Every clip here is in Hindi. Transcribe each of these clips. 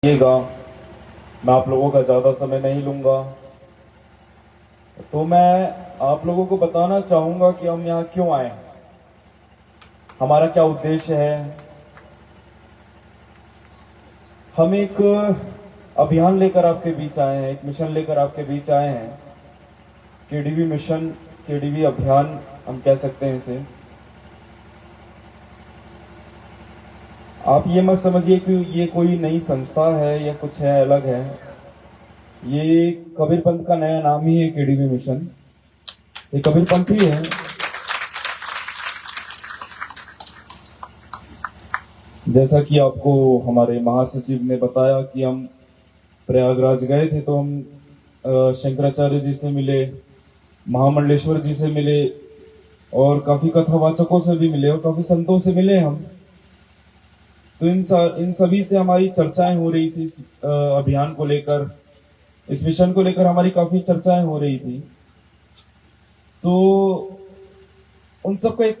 आइएगा। मैं आप लोगों का ज़्यादा समय नहीं लूँगा। तो मैं आप लोगों को बताना चाहूँगा कि हम यहाँ क्यों आए हैं, हमारा क्या उद्देश्य है। हम एक अभियान लेकर आपके बीच आए हैं, एक मिशन लेकर आपके बीच आए हैं। केडीवी मिशन, केडीवी अभियान हम कह सकते हैं इसे। आप ये मत समझिए कि ये कोई नई संस्था है या कुछ है अलग है। ये कबीर पंथ का नया नाम ही है, केडीवी मिशन। ये कबीर पंथ ही है। जैसा कि आपको हमारे महासचिव ने बताया कि हम प्रयागराज गए थे, तो हम शंकराचार्य जी से मिले, महामंडलेश्वर जी से मिले और काफी कथावाचकों से भी मिले और काफी संतों से मिले हम। तो इन सभी से हमारी चर्चाएं हो रही थी। इस अभियान को लेकर, इस मिशन को लेकर हमारी काफी चर्चाएं हो रही थी। तो उन सबका एक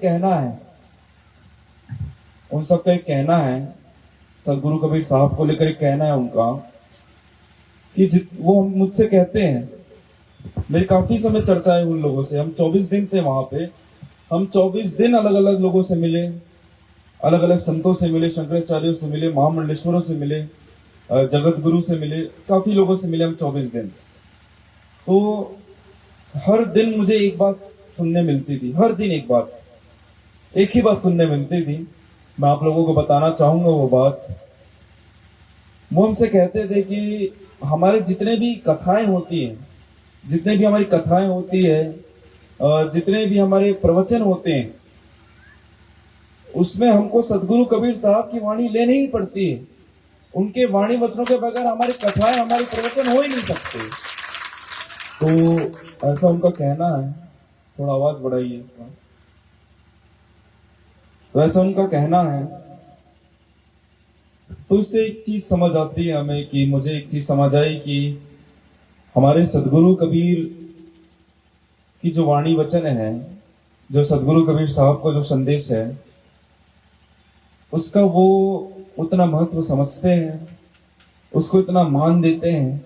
कहना है, सदगुरु कबीर साहब को लेकर एक कहना है उनका कि वो मुझसे कहते हैं, मेरी काफी समय चर्चाएं उन लोगों से। हम 24 दिन थे वहां पे। हम 24 दिन अलग अलग लोगों से मिले, अलग अलग संतों से मिले, शंकराचार्यों से मिले, महामंडलेश्वरों से मिले, जगत गुरु से मिले, काफी लोगों से मिले हम 24 दिन। तो हर दिन मुझे एक बात सुनने मिलती थी, हर दिन एक ही बात सुनने मिलती थी। मैं आप लोगों को बताना चाहूंगा वो बात। वो हमसे कहते थे कि हमारे जितने भी कथाएं होती हैं, जितने भी हमारी कथाएं होती है, जितने भी हमारे प्रवचन होते हैं, उसमें हमको सदगुरु कबीर साहब की वाणी लेनी ही पड़ती है। उनके वाणी वचनों के बगैर हमारी कथाएं, हमारे प्रवचन हो ही नहीं सकते। तो ऐसा उनका कहना है। थोड़ा आवाज बढ़ाइए इसका। तो ऐसा उनका कहना है। तो इससे एक चीज समझ आती है हमें, कि मुझे एक चीज समझ आई कि हमारे सदगुरु कबीर की जो वाणी वचन है, जो सदगुरु कबीर साहब का जो संदेश है, उसका वो उतना महत्व समझते हैं, उसको इतना मान देते हैं।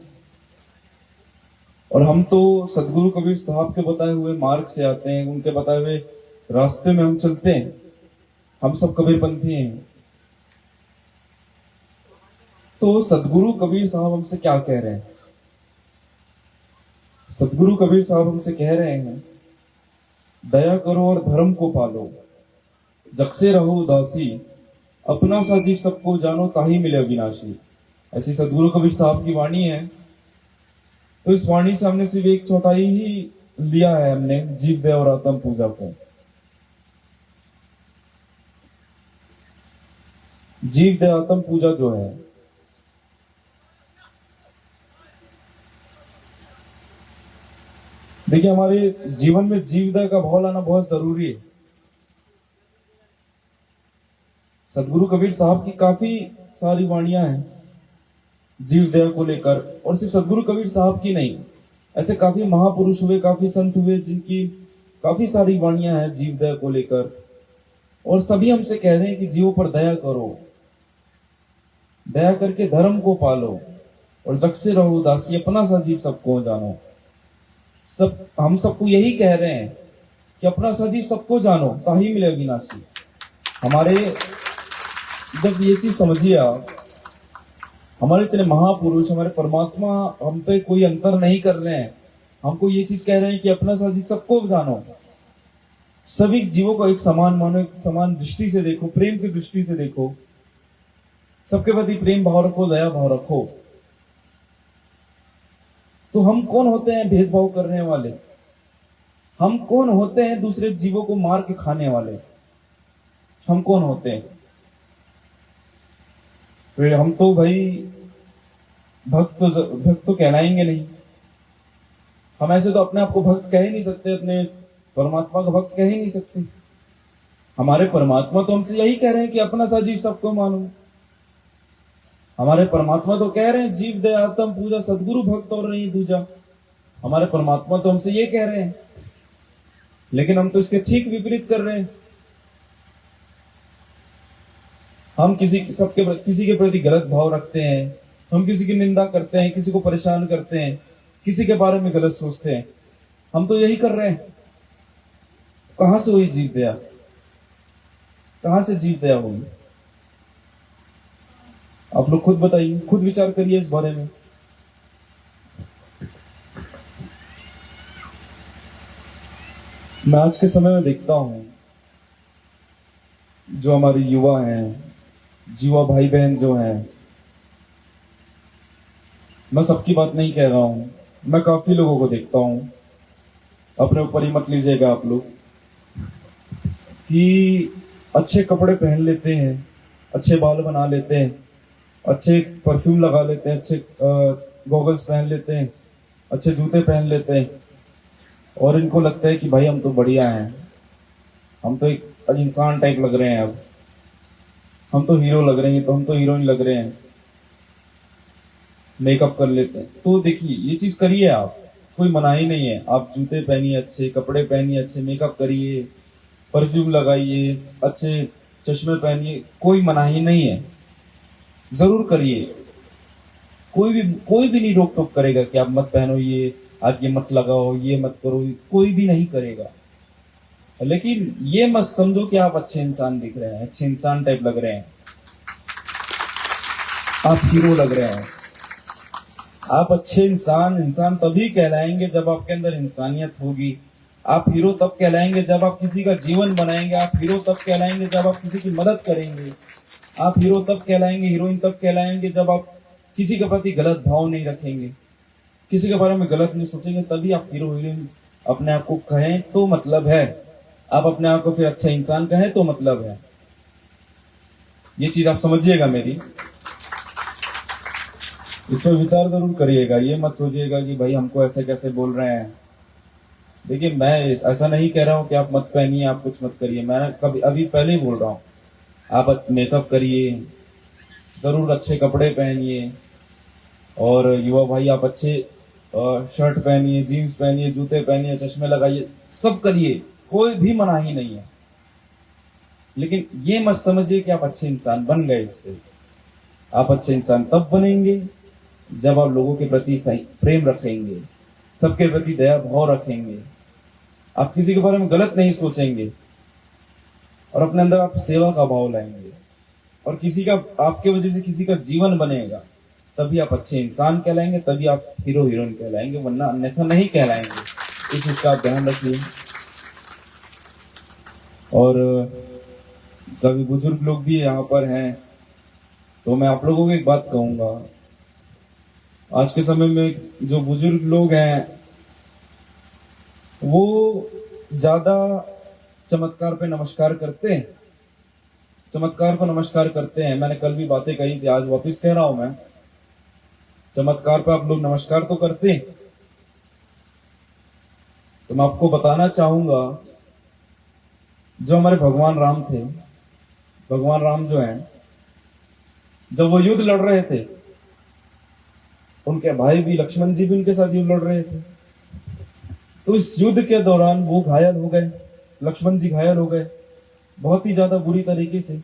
और हम तो सदगुरु कबीर साहब के बताए हुए मार्ग से आते हैं, उनके बताए हुए रास्ते में हम चलते हैं। हम सब कबीरपंथी हैं। तो सदगुरु कबीर साहब हमसे क्या कह रहे हैं? सदगुरु कबीर साहब हमसे कह रहे हैं, दया करो और धर्म को पालो, जग से रहो उदासी, अपना सा जीव सबको जानो, ताही मिले अविनाशी। ऐसी सदगुरु कबीर साहब की वाणी है। तो इस वाणी से हमने सिर्फ 1/4 ही लिया है, हमने जीव दया और आत्म पूजा को। जीव दया आत्म पूजा जो है, देखिए हमारे जीवन में जीव दया का भाव लाना बहुत जरूरी है। सदगुरु कबीर साहब की काफी सारी वाणियां हैं जीव दया को लेकर, और सिर्फ सदगुरु कबीर साहब की नहीं, ऐसे काफी महापुरुष हुए, काफी संत हुए, जिनकी काफी सारी वाणियां हैं जीव दया को लेकर। और सभी हमसे कह रहे हैं कि जीवों पर दया करो, दया करके धर्म को पालो, और जग से रहो उदासी, अपना सा जीव सबको जानो। सब हम सबको यही कह रहे हैं कि अपना सजीव सबको जानो, ताही मिले अविनाशी। हमारे जब ये चीज समझिए आप, हमारे इतने महापुरुष, हमारे परमात्मा हम पे कोई अंतर नहीं कर रहे हैं। हमको ये चीज कह रहे हैं कि अपना सजीव सबको जानो, सभी जीवों को एक समान मानो, एक समान दृष्टि से देखो, प्रेम की दृष्टि से देखो, सबके प्रति प्रेम भाव रखो, दया भाव रखो। तो हम कौन होते हैं भेदभाव करने वाले? हम कौन होते हैं दूसरे जीवों को मार के खाने वाले? हम कौन होते हैं? फिर हम तो भाई भक्त तो कहलाएंगे नहीं। हम ऐसे तो अपने आप को भक्त कह ही नहीं सकते, अपने परमात्मा का भक्त कह ही नहीं सकते। हमारे परमात्मा तो हमसे यही कह रहे हैं कि अपना सा जीव सबको मानो। हमारे परमात्मा तो कह रहे हैं जीव दया आत्म पूजा, सदगुरु भक्त और नहीं दूजा। हमारे परमात्मा तो हमसे ये कह रहे हैं, लेकिन हम तो इसके ठीक विपरीत कर रहे हैं। हम किसी के प्रति गलत भाव रखते हैं, हम किसी की निंदा करते हैं, किसी को परेशान करते हैं, किसी के बारे में गलत सोचते हैं। हम तो यही कर रहे हैं। कहां से हुई जीव दया? कहां से जीव दया हुई? आप लोग खुद बताइए, खुद विचार करिए इस बारे में। मैं आज के समय में देखता हूं, जो हमारे युवा हैं, युवा भाई बहन जो हैं, मैं सबकी बात नहीं कह रहा हूं, मैं काफी लोगों को देखता हूं, अपने ऊपर ही मत लीजिएगा आप लोग, कि अच्छे कपड़े पहन लेते हैं, अच्छे बाल बना लेते हैं, अच्छे परफ्यूम लगा लेते हैं, अच्छे गॉगल्स पहन लेते हैं, अच्छे जूते पहन लेते हैं, और इनको लगता है कि भाई हम तो बढ़िया हैं, हम तो एक इंसान टाइप लग रहे हैं, अब हम तो हीरो लग रहे हैं, तो हम तो हीरोइन लग रहे हैं, मेकअप कर लेते हैं। तो देखिए, ये चीज करिए आप, कोई मना ही नहीं है। आप जूते पहनिए, अच्छे कपड़े पहनिए, अच्छे मेकअप करिए, परफ्यूम लगाइए, अच्छे चश्मे पहनिए, कोई मना ही नहीं है, जरूर करिए। कोई भी नहीं रोक टोक करेगा कि आप मत पहनो ये, आप ये मत लगाओ, ये मत करो, कोई भी नहीं करेगा। लेकिन ये मत समझो कि आप अच्छे इंसान दिख रहे हैं, अच्छे इंसान टाइप लग रहे हैं, आप हीरो लग रहे हैं। आप अच्छे इंसान तभी कहलाएंगे जब आपके अंदर इंसानियत होगी। आप हीरो तब कहलाएंगे जब आप किसी का जीवन बनाएंगे। आप हीरो तब कहलाएंगे जब आप किसी की मदद करेंगे। आप हीरो तब कहलाएंगे, हीरोइन तब कहलाएंगे जब आप किसी के प्रति गलत भाव नहीं रखेंगे, किसी के बारे में गलत नहीं सोचेंगे। तभी आप हीरो हीरोइन अपने आप को कहें तो मतलब है। आप अपने आप को फिर अच्छा इंसान कहें तो मतलब है। ये चीज आप समझिएगा मेरी, इस पर विचार जरूर करिएगा। ये मत सोचिएगा कि भाई हमको ऐसे कैसे बोल रहे हैं। देखिए, मैं ऐसा नहीं कह रहा हूं कि आप मत पहनिए, आप कुछ मत करिए। मैं कभी अभी पहले ही बोल रहा हूं, आप मेकअप करिए, जरूर अच्छे कपड़े पहनिए, और युवा भाई आप अच्छे शर्ट पहनिए, जीन्स पहनिए, जूते पहनिए, चश्मे लगाइए, सब करिए, कोई भी मना ही नहीं है। लेकिन ये मत समझिए कि आप अच्छे इंसान बन गए इससे। आप अच्छे इंसान तब बनेंगे जब आप लोगों के प्रति सही प्रेम रखेंगे, सबके प्रति दया भाव रखेंगे, आप किसी के बारे में गलत नहीं सोचेंगे, और अपने अंदर आप सेवा का भाव लाएंगे, और किसी का आपके वजह से किसी का जीवन बनेगा। तभी आप अच्छे इंसान कहलाएंगे, तभी आप हीरो हीरोइन कहलाएंगे, वरना अन्यथा नहीं कहलाएंगे। इस चीज का आप ध्यान रखिए। और कभी बुजुर्ग लोग भी यहाँ पर हैं, तो मैं आप लोगों को एक बात कहूंगा। आज के समय में जो बुजुर्ग लोग हैं, वो ज्यादा चमत्कार पे नमस्कार करते हैं, चमत्कार को नमस्कार करते हैं। मैंने कल भी बातें कही थी, आज वापस कह रहा हूं मैं। चमत्कार पे आप लोग नमस्कार तो करते हैं। तो मैं आपको बताना चाहूंगा, जो हमारे भगवान राम थे, भगवान राम जो हैं, जब वो युद्ध लड़ रहे थे, उनके भाई भी लक्ष्मण जी भी उनके साथ युद्ध लड़ रहे थे। तो इस युद्ध के दौरान वो घायल हो गए, लक्ष्मण जी घायल हो गए, बहुत ही ज्यादा बुरी तरीके से,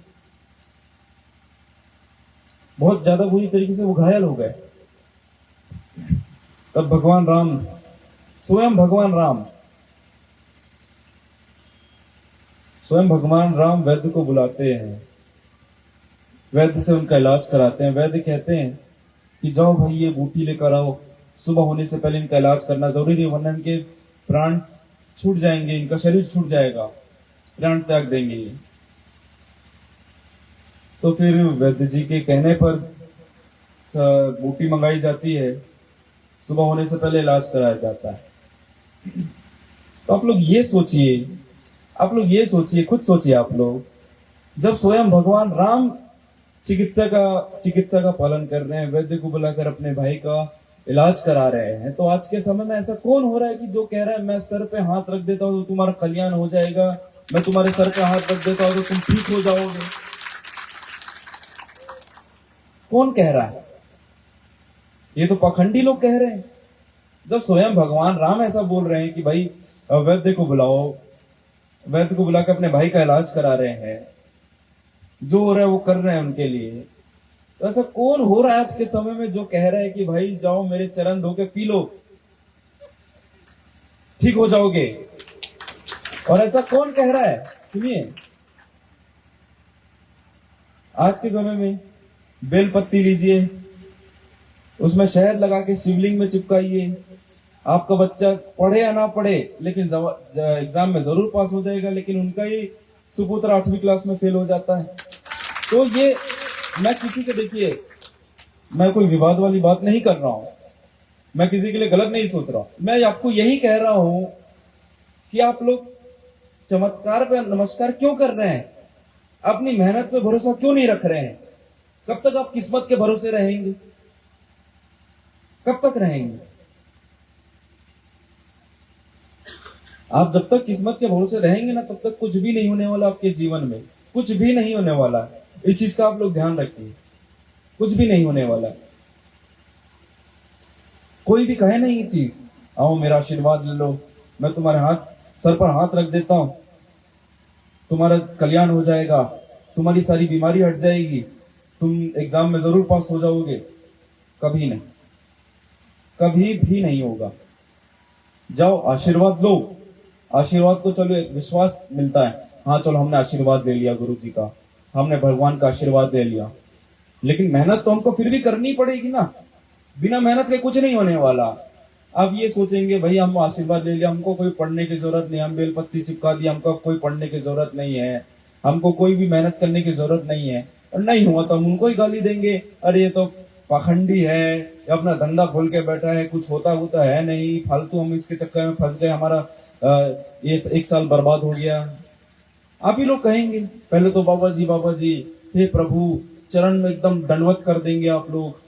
बहुत ज्यादा बुरी तरीके से वो घायल हो गए। तब भगवान राम, स्वयं भगवान राम, स्वयं भगवान राम वैद्य को बुलाते हैं, वैद्य से उनका इलाज कराते हैं। वैद्य कहते हैं कि जाओ भाई, ये बूटी लेकर आओ, सुबह होने से पहले इनका इलाज करना जरूरी है, वरना इनके प्राण छूट जाएंगे, इनका शरीर छूट जाएगा, प्राण त्याग देंगे ये। तो फिर वैद्य जी के कहने पर बूटी मंगाई जाती है, सुबह होने से पहले इलाज कराया जाता है। तो आप लोग ये सोचिए, आप लोग ये सोचिए, खुद सोचिए आप लोग, जब स्वयं भगवान राम चिकित्सा का पालन कर रहे हैं, वैद्य को बुलाकर अपने भाई का इलाज करा रहे हैं, तो आज के समय में ऐसा कौन हो रहा है कि जो कह रहा है मैं सर पे हाथ रख देता हूं तो तुम्हारा कल्याण हो जाएगा, मैं तुम्हारे सर पे हाथ रख देता हूं तो तुम ठीक हो जाओगे? कौन कह रहा है? ये तो पाखंडी लोग कह रहे हैं। जब स्वयं भगवान राम ऐसा बोल रहे हैं कि भाई वैद्य को बुलाओ, वैद्य को बुलाकर अपने भाई का इलाज करा रहे हैं, जो हो रहा है वो कर रहे हैं उनके लिए, तो ऐसा कौन हो रहा है आज के समय में जो कह रहा है कि भाई जाओ मेरे चरण धो के पी लो, ठीक हो जाओगे? और ऐसा कौन कह रहा है? सुनिए, आज के समय में बेल पत्ती लीजिए, उसमें शहद लगा के शिवलिंग में चिपकाइए, आपका बच्चा पढ़े या ना पढ़े लेकिन एग्जाम में जरूर पास हो जाएगा, लेकिन उनका ही सुपुत्र 8वीं क्लास में फेल हो जाता है। तो ये मैं किसी के, देखिए मैं कोई विवाद वाली बात नहीं कर रहा हूं, मैं किसी के लिए गलत नहीं सोच रहा हूं, मैं आपको यही कह रहा हूं कि आप लोग चमत्कार पे नमस्कार क्यों कर रहे हैं? अपनी मेहनत पे भरोसा क्यों नहीं रख रहे हैं? कब तक आप किस्मत के भरोसे रहेंगे? कब तक रहेंगे? आप जब तक किस्मत के भरोसे रहेंगे ना, तब तक कुछ भी नहीं होने वाला आपके जीवन में, कुछ भी नहीं होने वाला। इस चीज का आप लोग ध्यान रखिए, कुछ भी नहीं होने वाला। कोई भी कहे नहीं ये चीज, आओ मेरा आशीर्वाद ले लो, मैं तुम्हारे सर पर हाथ रख देता हूं, तुम्हारा कल्याण हो जाएगा, तुम्हारी सारी बीमारी हट जाएगी, तुम एग्जाम में जरूर पास हो जाओगे। कभी नहीं, कभी भी नहीं होगा। जाओ आशीर्वाद लो, आशीर्वाद को चलो एक विश्वास मिलता है, हाँ चलो हमने आशीर्वाद ले लिया गुरु जी का, हमने भगवान का आशीर्वाद ले लिया, लेकिन मेहनत तो हमको फिर भी करनी पड़ेगी ना। बिना मेहनत के कुछ नहीं होने वाला। अब ये सोचेंगे भाई हम आशीर्वाद ले लिया, हमको कोई पढ़ने की जरूरत नहीं, हम बेलपत्ती चिपका दी, हमको कोई पढ़ने की जरूरत नहीं है, हमको कोई भी मेहनत करने की जरूरत नहीं है, और नहीं हुआ तो हम उनको ही गाली देंगे, अरे ये तो पाखंडी है, अपना धंधा खोल के बैठा है, कुछ होता है नहीं, फालतू हम इसके चक्कर में फंस गए, हमारा ये 1 साल बर्बाद हो गया। आप ही लोग कहेंगे, पहले तो बाबा जी हे प्रभु चरण में एकदम दंडवत कर देंगे आप लोग,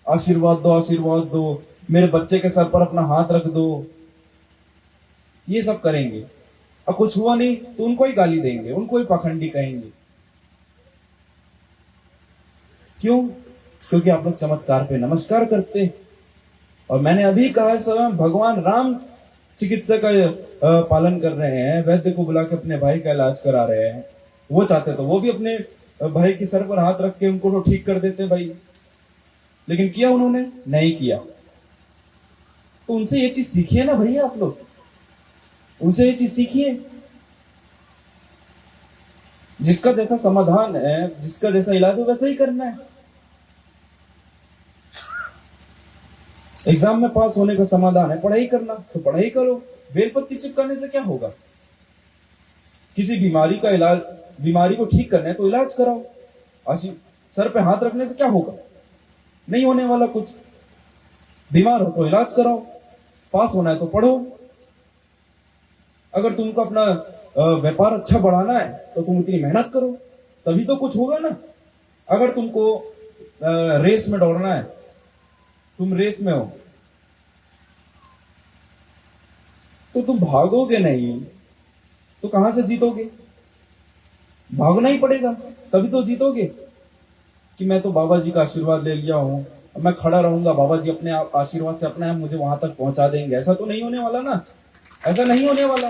आशीर्वाद दो, आशीर्वाद दो, मेरे बच्चे के सर पर अपना हाथ रख दो, ये सब करेंगे। अब कुछ हुआ नहीं तो उनको ही गाली देंगे, उनको ही पाखंडी कहेंगे। क्यों? क्योंकि आप लोग चमत्कार पे नमस्कार करते। और मैंने अभी कहा स्वयं भगवान राम चिकित्सा का पालन कर रहे हैं, वैद्य को बुला के अपने भाई का इलाज करा रहे हैं। वो चाहते तो वो भी अपने भाई के सर पर हाथ रख के उनको तो ठीक कर देते भाई, लेकिन किया उन्होंने नहीं किया। तो उनसे ये चीज सीखिए ना भैया, आप लोग उनसे ये चीज सीखिए। जिसका जैसा समाधान है, जिसका जैसा इलाज हो वैसा ही करना है। एग्जाम में पास होने का समाधान है पढ़ाई करना, तो पढ़ाई करो। बेलपत्ती चिपकाने से क्या होगा? किसी बीमारी का इलाज, बीमारी को ठीक करना है तो इलाज कराओ। सर पे हाथ रखने से क्या होगा? नहीं होने वाला कुछ। बीमार हो तो इलाज कराओ, पास होना है तो पढ़ो। अगर तुमको अपना व्यापार अच्छा बढ़ाना है तो तुम इतनी मेहनत करो, तभी तो कुछ होगा ना। अगर तुमको रेस में दौड़ना है, तुम रेस में हो तो तुम भागोगे नहीं तो कहां से जीतोगे? भागना ही पड़ेगा तभी तो जीतोगे। कि मैं तो बाबा जी का आशीर्वाद ले लिया हूं, मैं खड़ा रहूंगा, बाबा जी अपने आप आशीर्वाद से अपने आप मुझे वहां तक पहुंचा देंगे, ऐसा तो नहीं होने वाला ना। ऐसा नहीं होने वाला।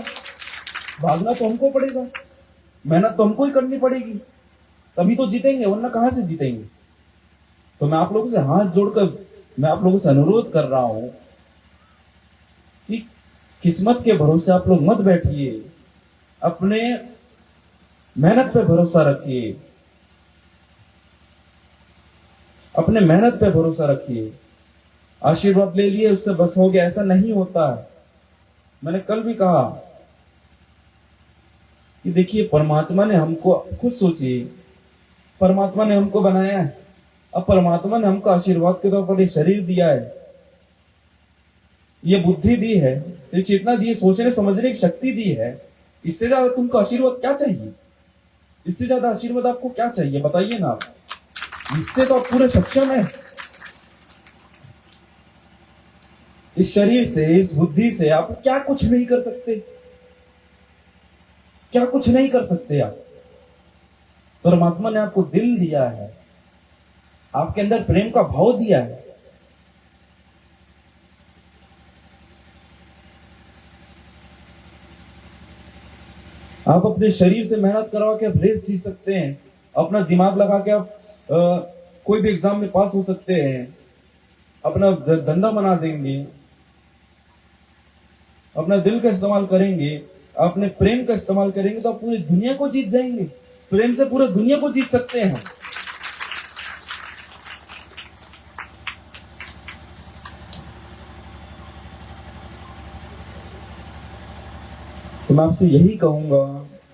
भागना तो हमको पड़ेगा, मेहनत तो हमको ही करनी पड़ेगी, तभी तो जीतेंगे, वरना कहां से जीतेंगे। तो मैं आप लोगों से हाथ जोड़कर, मैं आप लोगों से अनुरोध कर रहा हूं कि किस्मत के भरोसे आप लोग मत बैठिए, अपने मेहनत पे भरोसा रखिए, अपने मेहनत पे भरोसा रखिए। आशीर्वाद ले लिए उससे बस हो गया, ऐसा नहीं होता है। मैंने कल भी कहा कि देखिए परमात्मा ने हमको, खुद सोचिए, परमात्मा ने हमको बनाया है, अब परमात्मा ने हमको आशीर्वाद के तौर पर एक शरीर दिया है, ये बुद्धि दी है, ये चेतना दी है, सोचने समझने की शक्ति दी है। इससे ज्यादा तुमको आशीर्वाद क्या चाहिए? इससे ज्यादा आशीर्वाद आपको क्या चाहिए बताइए ना आप। इससे तो आप पूरे सक्षम है। इस शरीर से, इस बुद्धि से आप क्या कुछ नहीं कर सकते? क्या कुछ नहीं कर सकते आप? परमात्मा ने आपको दिल दिया है, आपके अंदर प्रेम का भाव दिया है। आप अपने शरीर से मेहनत करवा के आप रेस जीत सकते हैं, अपना दिमाग लगा के आप कोई भी एग्जाम में पास हो सकते हैं, अपना धंधा बना देंगे, अपना दिल का इस्तेमाल करेंगे, अपने प्रेम का इस्तेमाल करेंगे तो आप पूरी दुनिया को जीत जाएंगे। प्रेम से पूरी दुनिया को जीत सकते हैं। तो मैं आपसे यही कहूंगा,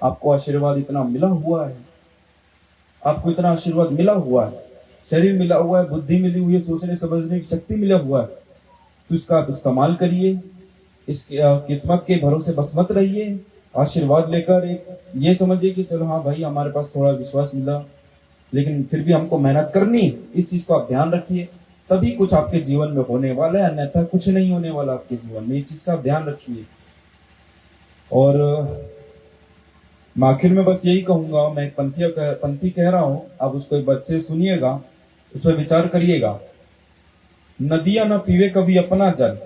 आपको आशीर्वाद इतना मिला हुआ है, आपको इतना आशीर्वाद मिला हुआ है, शरीर मिला हुआ है, बुद्धि मिली हुई है, सोचने समझने की शक्ति मिला हुआ है, तो इसका आप इस्तेमाल करिए। इसके किस्मत के भरोसे बस मत रहिए। आशीर्वाद लेकर एक ये समझिए कि चलो हाँ भाई हमारे पास थोड़ा विश्वास मिला, लेकिन फिर भी हमको मेहनत करनी है, इस चीज को आप ध्यान रखिए। तभी कुछ आपके जीवन में होने वाला है, अन्यथा कुछ नहीं होने वाला आपके जीवन में। इस चीज का आप ध्यान रखिए। और मैं आखिर में बस यही कहूंगा, मैं एक पंथी कह रहा हूं, आप उसको एक बच्चे सुनिएगा, उस पर विचार करिएगा। नदियां न पीवे कभी अपना जल,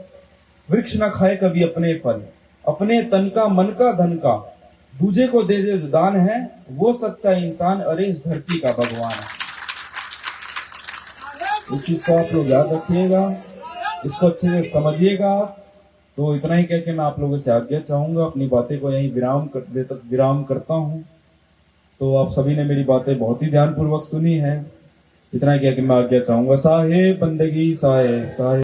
वृक्ष न खाए कभी अपने फल, अपने तन का मन का धन का दूजे को दे दे दान है, वो सच्चा इंसान अरे इस धरती का भगवान है। इस चीज को आप लोग याद रखिएगा, इसको अच्छे से समझिएगा। तो इतना ही कह के मैं आप लोगों से आज्ञा चाहूंगा, अपनी बातें को यहीं विराम करता हूं। तो आप सभी ने मेरी बातें बहुत ही ध्यानपूर्वक सुनी है। इतना ही कह के मैं आज्ञा चाहूंगा। साहे बंदगी साहे साहे।